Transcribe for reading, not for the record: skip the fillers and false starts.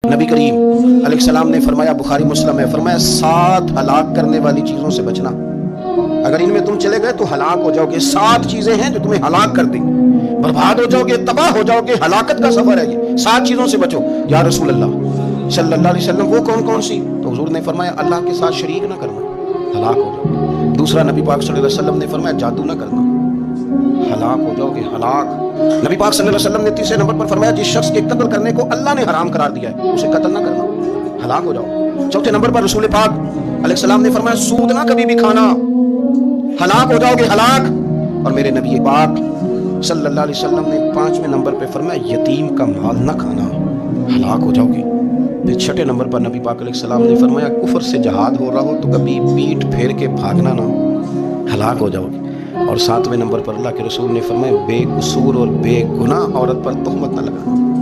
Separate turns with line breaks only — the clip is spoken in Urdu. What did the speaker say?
نبی کریم علیہ السلام نے فرمایا، بخاری مسلم ہے، فرمایا 7 ہلاک کرنے والی چیزوں سے بچنا، اگر ان میں تم چلے گئے تو ہلاک ہو جاؤ گے۔ 7 چیزیں ہیں جو تمہیں ہلاک کر دیں گے، برباد ہو جاؤ گے، تباہ ہو جاؤ گے، ہلاکت کا سفر ہے یہ۔ 7 چیزوں سے بچو۔ یا رسول اللہ صلی اللہ علیہ وسلم وہ کون کون سی؟ تو حضور نے فرمایا اللہ کے ساتھ شریک نہ کرنا، ہلاک ہو جاؤ گے۔ دوسرا نبی پاک صلی اللہ علیہ وسلم نے فرمایا جادو نہ کرنا، ہلاک ہو جاؤ گے، ہلاک۔ نبی پاک صلی اللہ علیہ وسلم نے تیسرے نمبر پر فرمایا جس شخص کے قتل کرنے کو اللہ نے حرام قرار دیا ہے اسے قتل نہ کرنا، ہلاک ہو جاؤ۔ چوتھے نمبر پر رسول پاک علیہ السلام نے فرمایا سود نہ کبھی بھی کھانا، ہلاک ہو جاؤ گے، ہلاک۔ اور میرے نبی پاک صلی اللہ علیہ وسلم نے 5ویں نمبر پہ فرمایا یتیم کا مال نہ کھانا، ہلاک ہو جاؤ گے۔ پھر 6 نمبر پر نبی پاک علیہ السلام نے فرمایا کفر سے جہاد ہو رہا ہو تو کبھی پیٹھ پھیر کے بھاگنا نہ، ہلاک ہو جاؤ گے۔ اور 7ویں نمبر پر اللہ کے رسول نے فرمایا بے قصور اور بے گناہ عورت پر تہمت نہ لگانا۔